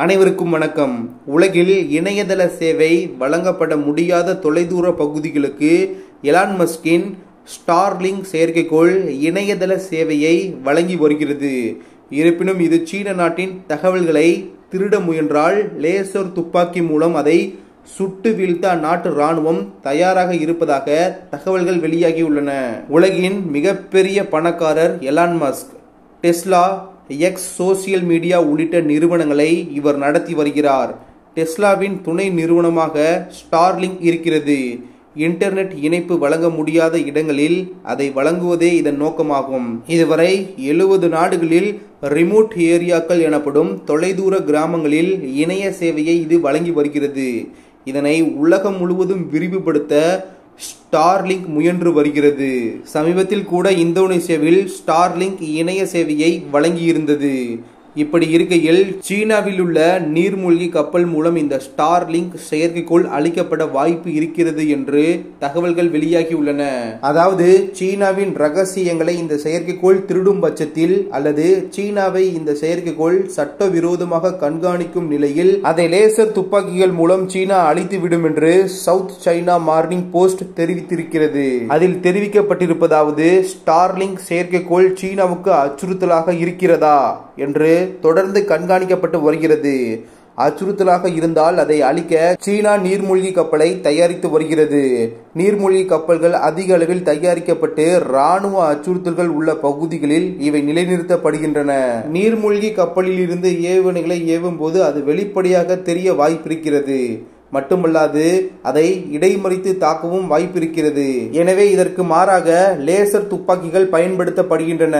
அனைவருக்கும் வணக்கம். உலகில் இணையதள சேவை வழங்கப்பட முடியாத தொலைதூர பகுதிகளுக்கு எலான் மஸ்கின் ஸ்டார்லிங்க் செயற்கைக்கோள் இணையதள சேவையை வழங்கி வருகிறது. இருப்பினும் இது சீன நாட்டின் தகவல்களை திருட முயன்றால் லேசர் துப்பாக்கி மூலம் அதை சுட்டு வீழ்த்த அந்நாட்டு ராணுவம் தயாராக இருப்பதாக தகவல்கள் வெளியாகியுள்ளன. உலகின் மிகப்பெரிய பணக்காரர் Elon Musk Tesla, X social media உள்ளிட்ட நிறுவனங்களை இவர் நடத்தி வருகிறார். டெஸ்லாவின் துணை நிறுவனமாக ஸ்டார்லிங்க் இருக்கிறது. இன்டர்நெட் இணைப்பு வழங்க முடியாத இடங்களில் அதை வழங்குவதே இதன் நோக்கமாகும். இதுவரை 70 நாடுகளில் ரிமோட் ஏரியாக்கள் எனப்படும் தொலைதூர கிராமங்களில் இணைய சேவையை இது வழங்கி வருகிறது. இதனை உலகம் முழுவதும் விரிவுபடுத்த ஸ்டார்லிங்க் முயன்று வருகிறது. சமீபத்தில் கூட இந்தோனேசியாவில் ஸ்டார்லிங்க் இணைய சேவையை வழங்கியிருந்தது. இப்படி இருக்கையில் சீனாவில் உள்ள நீர்மூழ்கி கப்பல் மூலம் இந்த ஸ்டார்லிங்க் செயற்கைக்கோள் அளிக்கப்பட வாய்ப்பு இருக்கிறது என்று தகவல்கள் வெளியாகியுள்ளன. அதாவது சீனாவின் ரகசியங்களை இந்த செயற்கைக்கோள் திருடும் பட்சத்தில் அல்லது சீனாவை இந்த செயற்கைக்கோள் சட்டவிரோதமாக கண்காணிக்கும் நிலையில் அதை லேசர் துப்பாக்கிகள் மூலம் சீனா அழித்துவிடும் என்று சவுத் சைனா மார்னிங் போஸ்ட் தெரிவித்திருக்கிறது. அதில் தெரிவிக்கப்பட்டிருப்பதாவது, ஸ்டார்லிங்க் செயற்கைக்கோள் சீனாவுக்கு அச்சுறுத்தலாக இருக்கிறதா என்று தொடர்ந்து கண்காணிக்கப்பட்டு வருகிறது. அச்சுறுத்தலாக இருந்தால் அதை அழிக்க சீனா நீர்மூழ்கி கப்பலை தயாரித்து வருகிறது. நீர்மூழ்கி கப்பல்கள் அதிக அளவில் தயாரிக்கப்பட்டு ராணுவ அச்சுறுத்தல்கள் உள்ள பகுதிகளில் இவை நிலைநிறுத்தப்படுகின்றன. நீர்மூழ்கி கப்பலில் இருந்து ஏவுகணைகளை ஏவும் போது அது வெளிப்படையாக தெரிய வாய்ப்பிருக்கிறது. மட்டுமல்லாது அதை இடைமறித்து தாக்கவும் வாய்ப்பிருக்கிறது. எனவே இதற்கு மாறாக லேசர் துப்பாக்கிகள் பயன்படுத்தப்படுகின்றன.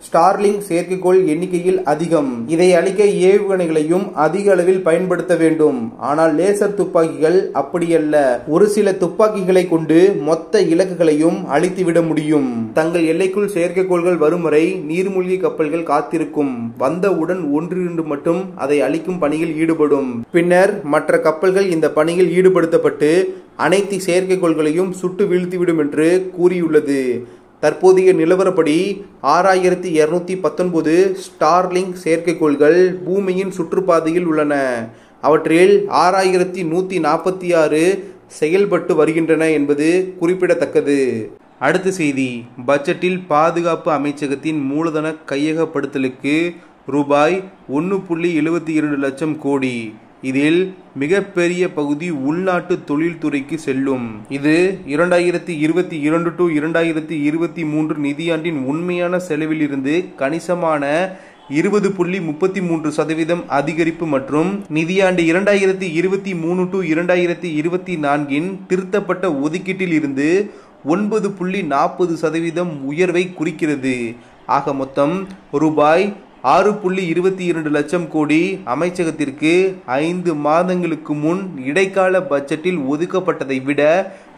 ஸ்டார்லிங்க் செயற்கைக்கோள் எண்ணிக்கையில் அதிகம். இதை அழிக்க ஏவுகணைகளையும் அதிக அளவில் பயன்படுத்த வேண்டும். ஆனால் லேசர் துப்பாக்கிகள் அப்படியல்ல. ஒரு சில துப்பாக்கிகளை கொண்டு மொத்த இலக்குகளையும் அழித்துவிட முடியும். தங்கள் எல்லைக்குள் செயற்கைக்கோள்கள் வரும் வரை நீர்மூழ்கி கப்பல்கள் காத்திருக்கும். வந்தவுடன் 1-2 மட்டும் அதை அழிக்கும் பணியில் ஈடுபடும். பின்னர் மற்ற கப்பல்கள் இந்த பணியில் ஈடுபடுத்தப்பட்டு அனைத்து செயற்கைக்கோள்களையும் சுட்டு வீழ்த்திவிடும் என்று கூறியுள்ளது. தற்போதைய நிலவரப்படி 6219 ஸ்டார்லிங்க் செயற்கைக்கோள்கள் பூமியின் சுற்றுப்பாதையில் உள்ளன. அவற்றில் 6146 செயல்பட்டு வருகின்றன என்பது குறிப்பிடத்தக்கது. அடுத்த செய்தி. பட்ஜெட்டில் பாதுகாப்பு அமைச்சகத்தின் மூலதன கையகப்படுத்தலுக்கு ரூபாய் 1.72 லட்சம் கோடி. இதில் மிகப்பெரிய பகுதி உள்நாட்டு தொழில்துறைக்கு செல்லும். இது 2022-2023 நிதியாண்டின் உண்மையான செலவில் இருந்து கணிசமான 20.33% அதிகரிப்பு மற்றும் நிதியாண்டு 2023-2024 திருத்தப்பட்ட ஒதுக்கீட்டில் இருந்து 9.40% உயர்வை குறிக்கிறது. ஆக மொத்தம் ரூபாய் 6.22 லட்சம் கோடி அமைச்சகத்திற்கு 5 மாதங்களுக்கு முன் இடைக்கால பட்ஜெட்டில் ஒதுக்கப்பட்டதை விட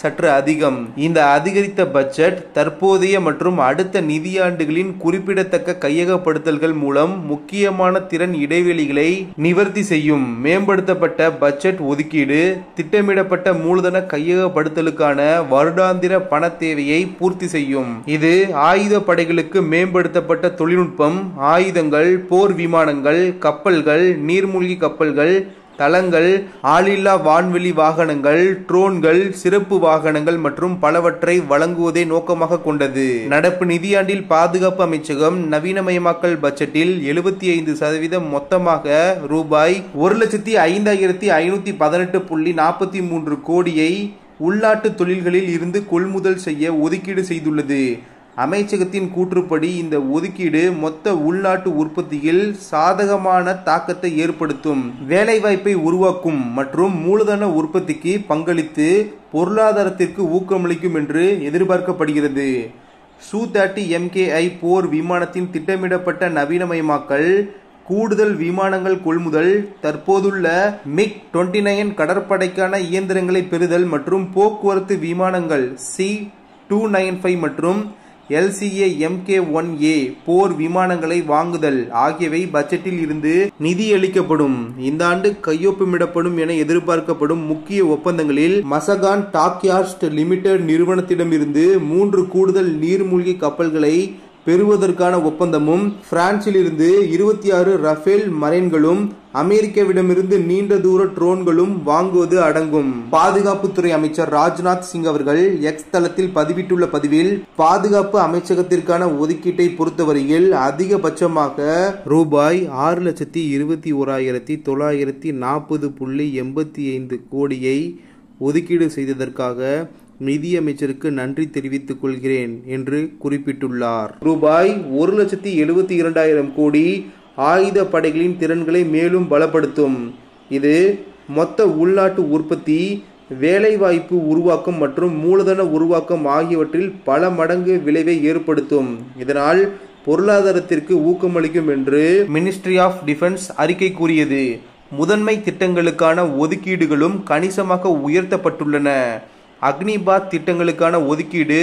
சற்று அதிகம். இந்த அதிகரித்த பட்ஜெட் தற்போதைய மற்றும் அடுத்த நிதியாண்டுகளின் குறிப்பிடத்தக்க கையகப்படுத்தல்கள் மூலம் முக்கியமான திறன் இடைவெளிகளை நிவர்த்தி செய்யும். மேம்படுத்தப்பட்ட பட்ஜெட் ஒதுக்கீடு திட்டமிடப்பட்ட மூலதன கையகப்படுத்தலுக்கான வருடாந்திர பண தேவையை பூர்த்தி செய்யும். இது ஆயுத படைகளுக்கு மேம்படுத்தப்பட்ட தொழில்நுட்பம், ஆயுதங்கள், போர் விமானங்கள், கப்பல்கள், நீர்மூழ்கி கப்பல்கள், தளங்கள், ஆளில்லா வான்வெளி வாகனங்கள், ட்ரோன்கள், சிறப்பு வாகனங்கள் மற்றும் பலவற்றை வழங்குவதை நோக்கமாக கொண்டது. நடப்பு நிதியாண்டில் பாதுகாப்பு அமைச்சகம் நவீனமயமாக்கல் பட்ஜெட்டில் 75% மொத்தமாக ரூபாய் 1,05,518.43 கோடியை உள்நாட்டு தொழில்களில் இருந்து கொள்முதல் செய்ய ஒதுக்கீடு செய்துள்ளது. அமைச்சகத்தின் கூற்றுப்படி இந்த ஒதுக்கீடு மொத்த உள்நாட்டு உற்பத்தியில் சாதகமான தாக்கத்தை ஏற்படுத்தும், வேலைவாய்ப்பை உருவாக்கும் மற்றும் மூலதன உற்பத்திக்கு பங்களித்து பொருளாதாரத்திற்கு ஊக்கமளிக்கும் என்று எதிர்பார்க்கப்படுகிறது. Su-30 MKI போர் விமானத்தின் திட்டமிடப்பட்ட நவீனமயமாக்கல், கூடுதல் விமானங்கள் கொள்முதல், தற்போதுள்ள MiG-29 கடற்படைக்கான இயந்திரங்களை பெறுதல் மற்றும் போக்குவரத்து விமானங்கள் C-295 மற்றும் LCA MK-1A போர் விமானங்களை வாங்குதல் ஆகியவை பட்ஜெட்டில் இருந்து நிதியளிக்கப்படும். இந்த ஆண்டு கையொப்பமிடப்படும் என எதிர்பார்க்கப்படும் முக்கிய ஒப்பந்தங்களில் மசகான் டாக்யார்ட் லிமிடெட் நிறுவனத்திடமிருந்து 3 கூடுதல் நீர்மூழ்கி கப்பல்களை பெறுவதற்கான ஒப்பந்தமும், பிரான்சில் இருந்து 26 ரஃபேல் மரைன்களும், அமெரிக்காவிடமிருந்து நீண்ட தூர ட்ரோன்களும் வாங்குவது அடங்கும். பாதுகாப்புத்துறை அமைச்சர் ராஜ்நாத் சிங் அவர்கள் எக்ஸ் தளத்தில் பதிவிட்டுள்ள பதிவில், பாதுகாப்பு அமைச்சகத்திற்கான ஒதுக்கீட்டை பொறுத்தவரையில் அதிகபட்சமாக ரூபாய் 6,21,940.85 கோடியை ஒதுக்கீடு செய்ததற்காக நிதியமைச்சருக்கு நன்றி தெரிவித்துக் கொள்கிறேன் என்று குறிப்பிட்டுள்ளார். ரூபாய் 1,72,000 கோடி ஆயுத படைகளின் திறன்களை மேலும் பலப்படுத்தும். இது மொத்த உள்நாட்டு உற்பத்தி, வேலைவாய்ப்பு உருவாக்கம் மற்றும் மூலதன உருவாக்கம் ஆகியவற்றில் பல மடங்கு விளைவை ஏற்படுத்தும். இதனால் பொருளாதாரத்திற்கு ஊக்கமளிக்கும் என்று மினிஸ்ட்ரி ஆஃப் டிஃபென்ஸ் அறிக்கை கூறியது. முதன்மை திட்டங்களுக்கான ஒதுக்கீடுகளும் கணிசமாக உயர்த்தப்பட்டுள்ளன. அக்னிபாத் திட்டங்களுக்கான ஒதுக்கீடு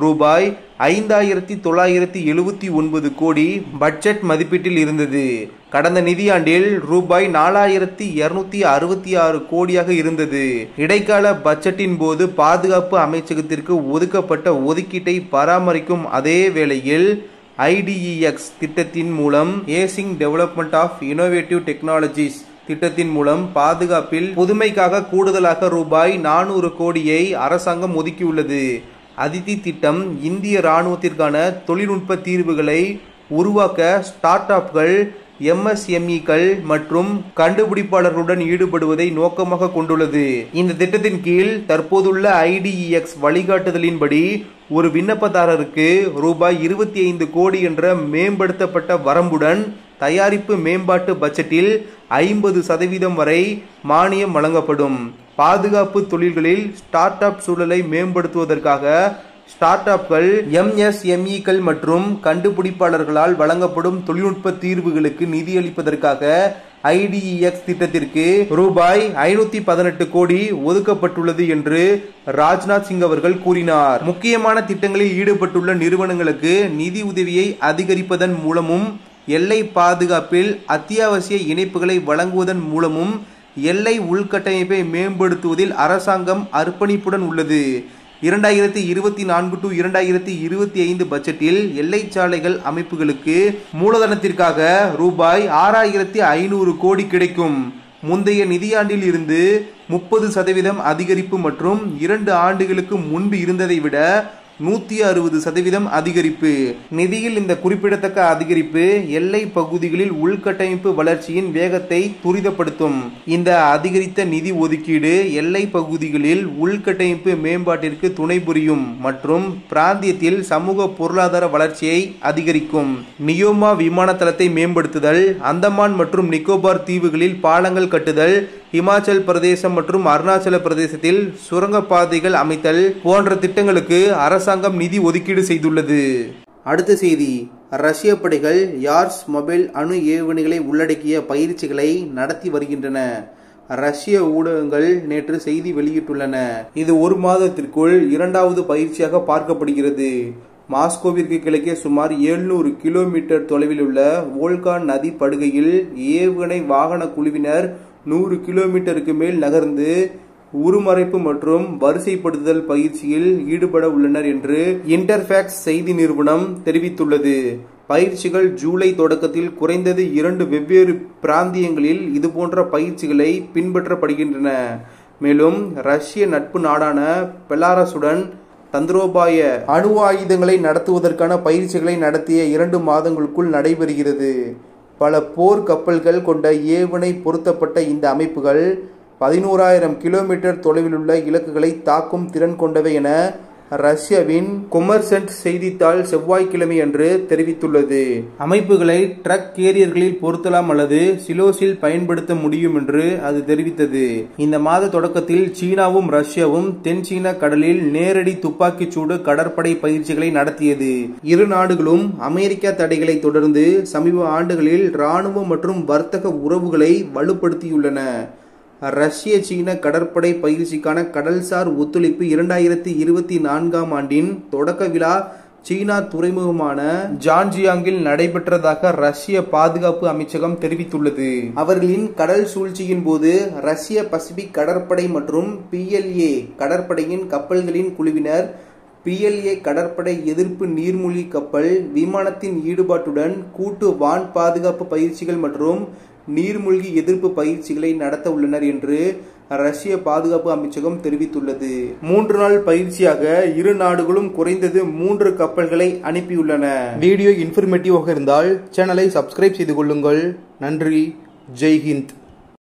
ரூபாய் 5,979 கோடி பட்ஜெட் மதிப்பீட்டில் இருந்தது. கடந்த நிதியாண்டில் ரூபாய் 4,266 கோடியாக இருந்தது. இடைக்கால பட்ஜெட்டின் போது பாதுகாப்பு அமைச்சகத்திற்கு ஒதுக்கப்பட்ட ஒதுக்கீட்டை பராமரிக்கும் அதே வேளையில் ஐடிஇஎக்ஸ் திட்டத்தின் மூலம் ஏசிங் டெவலப்மெண்ட் ஆஃப் இன்னோவேட்டிவ் டெக்னாலஜிஸ் திட்டத்தின் மூலம் பாதுகாப்பில் புதுமைக்காக கூடுதலாக ரூபாய் 400 கோடியை அரசாங்கம் ஒதுக்கியுள்ளது. அதிதி திட்டம் இந்திய ராணுவத்திற்கான தொழில்நுட்ப தீர்வுகளை உருவாக்க ஸ்டார்ட் அப்கள், எம்எஸ்எம்இக்கள் மற்றும் கண்டுபிடிப்பாளர்களுடன் ஈடுபடுவதை நோக்கமாக கொண்டுள்ளது. இந்த திட்டத்தின் கீழ் தற்போதுள்ள ஐடிஇஎக்ஸ் வழிகாட்டுதலின்படி ஒரு விண்ணப்பதாரருக்கு ரூபாய் 25 கோடி என்ற மேம்படுத்தப்பட்ட வரம்புடன் தயாரிப்பு மேம்பாட்டு பட்ஜெட்டில் 50% வரை மானியம் வழங்கப்படும். பாதுகாப்பு தொழில்களில் ஸ்டார்ட் அப் சூழலை மேம்படுத்துவதற்காக ஸ்டார்ட் அப்கள், எம்எஸ்எம்இக்கள் மற்றும் கண்டுபிடிப்பாளர்களால் வழங்கப்படும் தொழில்நுட்ப தீர்வுகளுக்கு நிதியளிப்பதற்காக ஐடிஇஎக்ஸ் திட்டத்திற்கு ரூபாய் 518 கோடி ஒதுக்கப்பட்டுள்ளது என்று ராஜ்நாத் சிங் அவர்கள் கூறினார். முக்கியமான திட்டங்களில் ஈடுபட்டுள்ள நிறுவனங்களுக்கு நிதி உதவியை அதிகரிப்பதன் மூலமும், எல்லை பாதுகாப்பில் அத்தியாவசிய இணைப்புகளை வழங்குவதன் மூலமும் எல்லை உள்கட்டமைப்பை மேம்படுத்துவதில் அரசாங்கம் அர்ப்பணிப்புடன் உள்ளது. 2024-2025 பட்ஜெட்டில் எல்லை சாலைகள் அமைப்புகளுக்கு மூலதனத்திற்காக ரூபாய் 6,500 கோடி கிடைக்கும். முந்தைய நிதியாண்டில் இருந்து 30% அதிகரிப்பு மற்றும் 2 ஆண்டுகளுக்கு முன்பு இருந்ததை விட 160% அதிகரிப்பு. நிதியில் இந்த குறிப்பிடத்தக்க அதிகரிப்பு எல்லை பகுதிகளில் உள்கட்டமைப்பு வளர்ச்சியின் வேகத்தை துரிதப்படுத்தும். இந்த அதிகரித்த நிதி ஒதுக்கீடு எல்லை பகுதிகளில் உள்கட்டமைப்பு மேம்பாட்டிற்கு துணை புரியும் மற்றும் பிராந்தியத்தில் சமூக பொருளாதார வளர்ச்சியை அதிகரிக்கும். நியோமா விமான தளத்தை மேம்படுத்துதல், அந்தமான் மற்றும் நிக்கோபார் தீவுகளில் பாலங்கள் கட்டுதல், இமாச்சல் பிரதேசம் மற்றும் அருணாச்சல பிரதேசத்தில் சுரங்கப்பாதைகள் அமைத்தல் போன்ற திட்டங்களுக்கு அரசாங்கம் நிதி ஒதுக்கீடு செய்துள்ளது. அடுத்த செய்தி, ரஷ்ய படைகள் யார்ஸ் மொபைல் அணு ஏவுகணைகளை உள்ளடக்கிய பயிற்சிகளை நடத்தி வருகின்றன. ரஷ்ய ஊடகங்கள் நேற்று செய்தி வெளியிட்டுள்ளன. இது ஒரு மாதத்திற்குள் 2வது பயிற்சியாக பார்க்கப்படுகிறது. மாஸ்கோவிற்கு கிழக்கே சுமார் 700 கிலோமீட்டர் தொலைவில் உள்ள வோல்கா நதி படுகையில் ஏவுகணை வாகன குழுவினர் 100 கிலோமீட்டருக்கு மேல் நகர்ந்து உருமறைப்பு மற்றும் வரிசைப்படுத்துதல் பயிற்சியில் ஈடுபட உள்ளனர் என்று இன்டர்ஃபேக்ஸ் செய்தி நிறுவனம் தெரிவித்துள்ளது. பயிற்சிகள் ஜூலை தொடக்கத்தில் குறைந்தது 2 வெவ்வேறு பிராந்தியங்களில் இதுபோன்ற பயிற்சிகளை பின்பற்றப்படுகின்றன. மேலும் ரஷ்ய நட்பு நாடான பெலாரஸுடன் தந்திரோபாய அணு ஆயுதங்களை நடத்துவதற்கான பயிற்சிகளை நடத்திய 2 மாதங்களுக்குள் நடைபெறுகிறது. பல போர் கப்பல்கள் கொண்ட ஏவுகணை பொருத்தப்பட்ட இந்த அமைப்புகள் 11,000 கிலோமீட்டர் தொலைவிலுள்ள இலக்குகளை தாக்கும் திறன் கொண்டவை என ரஷ்யாவின் கொமர்சன்ட் செய்தித்தாள் செவ்வாய்க்கிழமை அன்று தெரிவித்துள்ளது. அமைப்புகளை ட்ரக் கேரியர்களில் பொருத்தலாம் அல்லது சிலோஸில் பயன்படுத்த முடியும் என்று அது தெரிவித்தது. இந்த மாத தொடக்கத்தில் சீனாவும் ரஷ்யாவும் தென் சீன கடலில் நேரடி துப்பாக்கிச் சூடு கடற்படை பயிற்சிகளை நடத்தியது. இரு நாடுகளும் அமெரிக்கா தடைகளை தொடர்ந்து சமீப ஆண்டுகளில் இராணுவ மற்றும் வர்த்தக உறவுகளை வலுப்படுத்தியுள்ளன. ரஷ்ய சீன கடற்படை பயிற்சிக்கான கடல்சார் ஒத்துழைப்பு 2024ஆம் ஆண்டின் தொடக்க விழா சீனா துறைமுகமான ஜான்ஜியாங்கில் நடைபெற்றதாக ரஷ்ய பாதுகாப்பு அமைச்சகம் தெரிவித்துள்ளது. அவர்களின் கடல் சூழ்ச்சியின் போது ரஷ்ய பசிபிக் கடற்படை மற்றும் PLA கடற்படையின் கப்பல்களின் குழுவினர் PLA கடற்படை எதிர்ப்பு நீர்மூழ்கி கப்பல் விமானத்தின் ஈடுபாட்டுடன் கூட்டு வான் பாதுகாப்பு பயிற்சிகள் மற்றும் நீர்மூழ்கி எதிர்ப்பு பயிற்சிகளை நடத்த உள்ளனர் என்று ரஷ்ய பாதுகாப்பு அமைச்சகம் தெரிவித்துள்ளது. 3 நாள் பயிற்சியாக இரு நாடுகளும் குறைந்தது 3 கப்பல்களை அனுப்பியுள்ளன. வீடியோ இன்ஃபர்மேட்டிவாக இருந்தால் சேனலை சப்ஸ்கிரைப் செய்து கொள்ளுங்கள். நன்றி. ஜெய் ஹிந்த்.